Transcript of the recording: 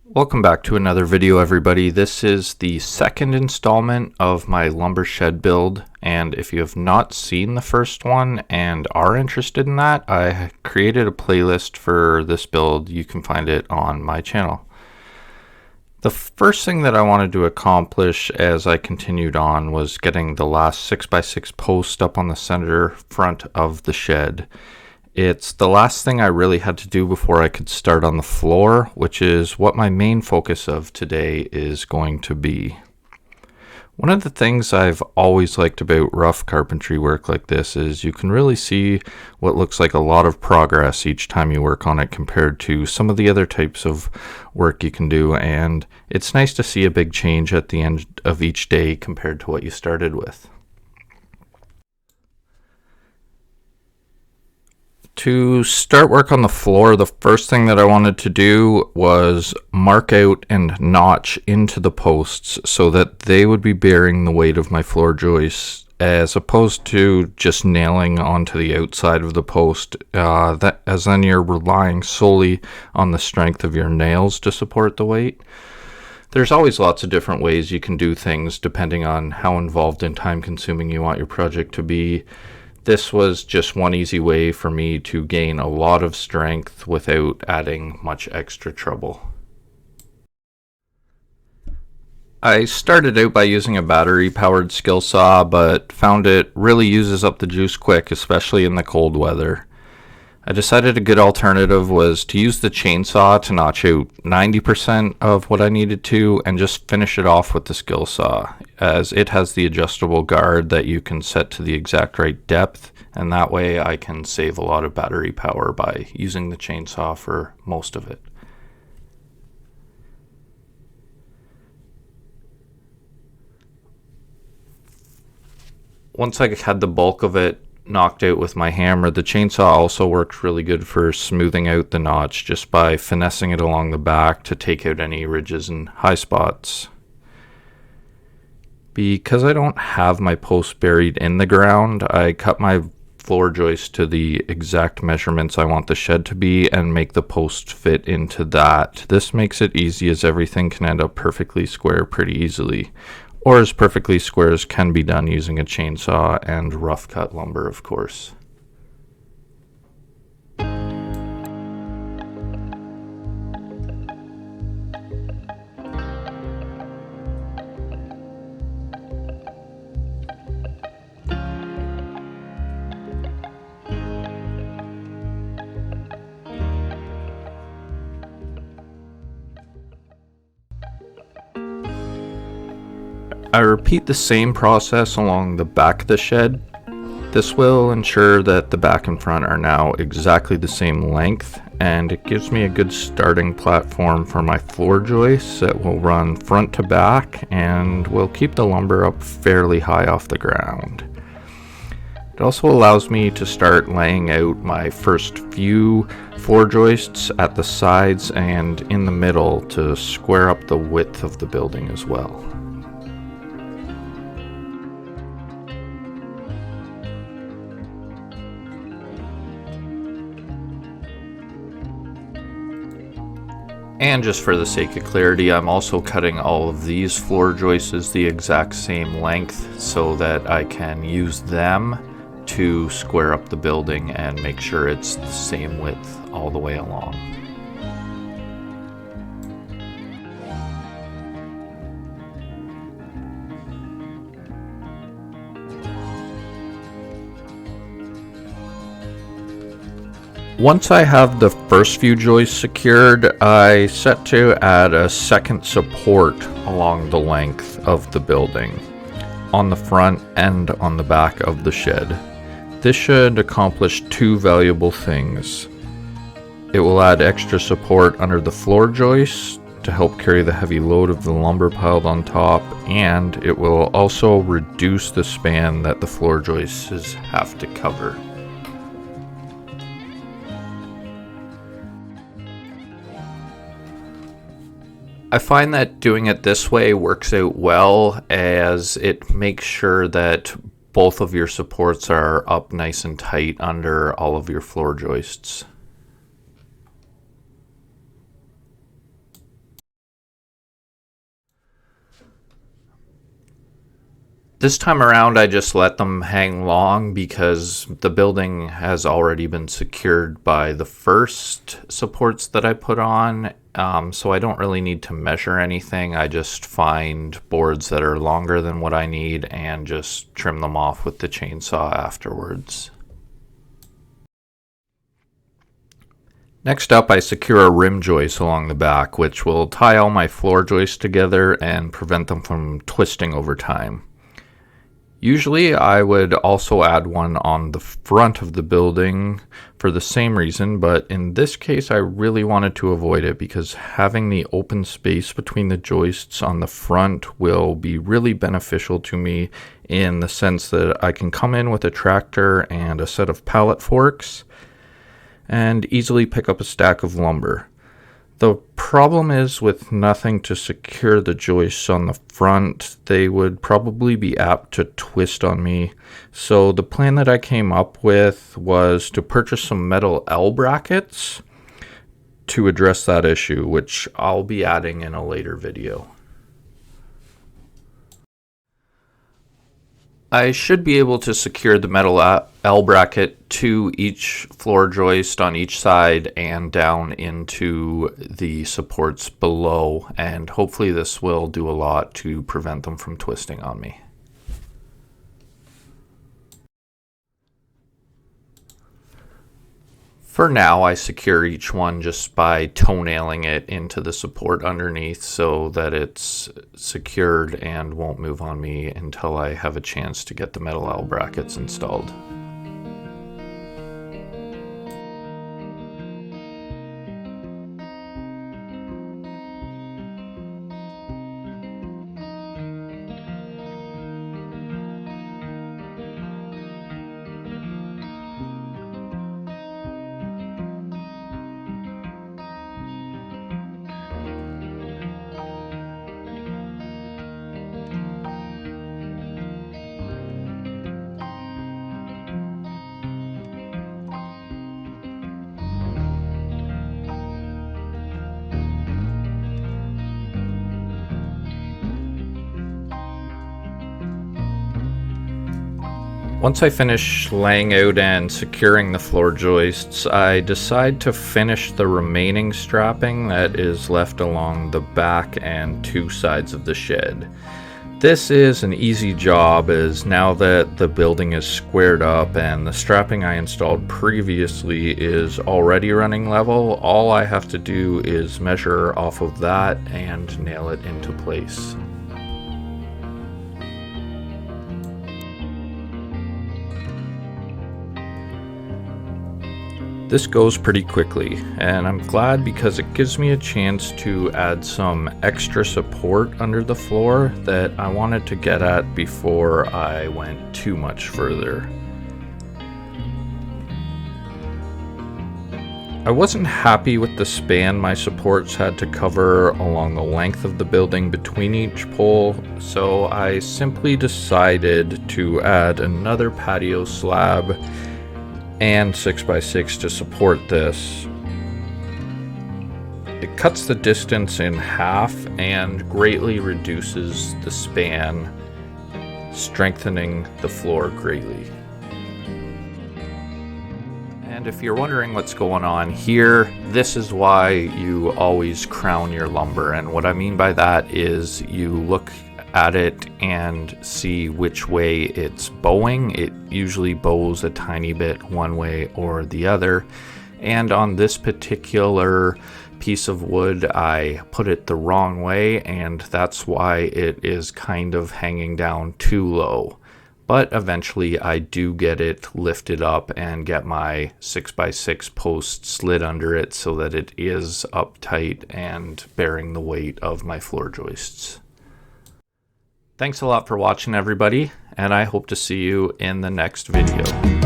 Welcome back to another video, everybody. This is the second installment of my lumber shed build, and if you have not seen the first one and are interested in that, I created a playlist for this build. You can find it on my channel. The first thing that I wanted to accomplish as I continued on was getting the last 6x6 post up on the center front of the shed. It's the last thing I really had to do before I could start on the floor, which is what my main focus of today is going to be. One of the things I've always liked about rough carpentry work like this is you can really see what looks like a lot of progress each time you work on it compared to some of the other types of work you can do, and it's nice to see a big change at the end of each day compared to what you started with. To start work on the floor, the first thing that I wanted to do was mark out and notch into the posts so that they would be bearing the weight of my floor joists, as opposed to just nailing onto the outside of the post, as then you're relying solely on the strength of your nails to support the weight. There's always lots of different ways you can do things depending on how involved and time consuming you want your project to be. This was just one easy way for me to gain a lot of strength without adding much extra trouble. I started out by using a battery-powered skill saw, but found it really uses up the juice quick, especially in the cold weather. I decided a good alternative was to use the chainsaw to notch out 90% of what I needed to and just finish it off with the skill saw, as it has the adjustable guard that you can set to the exact right depth, and that way I can save a lot of battery power by using the chainsaw for most of it. Once I had the bulk of it knocked out with my hammer, the chainsaw also worked really good for smoothing out the notch just by finessing it along the back to take out any ridges and high spots. Because I don't have my post buried in the ground, I cut my floor joist to the exact measurements I want the shed to be and make the post fit into that. This makes it easy, as everything can end up perfectly square pretty easily, or as perfectly square as can be done using a chainsaw and rough cut lumber, of course. I repeat the same process along the back of the shed. This will ensure that the back and front are now exactly the same length, and it gives me a good starting platform for my floor joists that will run front to back and will keep the lumber up fairly high off the ground. It also allows me to start laying out my first few floor joists at the sides and in the middle to square up the width of the building as well. And just for the sake of clarity, I'm also cutting all of these floor joists the exact same length so that I can use them to square up the building and make sure it's the same width all the way along. Once I have the first few joists secured, I set to add a second support along the length of the building, on the front and on the back of the shed. This should accomplish two valuable things. It will add extra support under the floor joists to help carry the heavy load of the lumber piled on top, and it will also reduce the span that the floor joists have to cover. I find that doing it this way works out well, as it makes sure that both of your supports are up nice and tight under all of your floor joists. This time around, I just let them hang long because the building has already been secured by the first supports that I put on. So I don't really need to measure anything. I just find boards that are longer than what I need and just trim them off with the chainsaw afterwards. Next up, I secure a rim joist along the back, which will tie all my floor joists together and prevent them from twisting over time. Usually I would also add one on the front of the building for the same reason, but in this case I really wanted to avoid it because having the open space between the joists on the front will be really beneficial to me in the sense that I can come in with a tractor and a set of pallet forks and easily pick up a stack of lumber. The problem is with nothing to secure the joists on the front, they would probably be apt to twist on me. So the plan that I came up with was to purchase some metal L brackets to address that issue, which I'll be adding in a later video. I should be able to secure the metal L bracket to each floor joist on each side and down into the supports below, and hopefully this will do a lot to prevent them from twisting on me. For now, I secure each one just by toenailing it into the support underneath so that it's secured and won't move on me until I have a chance to get the metal L brackets installed. Once I finish laying out and securing the floor joists, I decide to finish the remaining strapping that is left along the back and two sides of the shed. This is an easy job as now that the building is squared up and the strapping I installed previously is already running level, all I have to do is measure off of that and nail it into place. This goes pretty quickly, and I'm glad because it gives me a chance to add some extra support under the floor that I wanted to get at before I went too much further. I wasn't happy with the span my supports had to cover along the length of the building between each pole, so I simply decided to add another patio slab and 6x6 to support this. It cuts the distance in half and greatly reduces the span, strengthening the floor greatly. And if you're wondering what's going on here, this is why you always crown your lumber. And what I mean by that is you look at it and see which way it's bowing. It usually bows a tiny bit one way or the other. And on this particular piece of wood, I put it the wrong way, and that's why it is kind of hanging down too low. But eventually I do get it lifted up and get my 6x6 post slid under it so that it is uptight and bearing the weight of my floor joists. Thanks a lot for watching, everybody, and I hope to see you in the next video.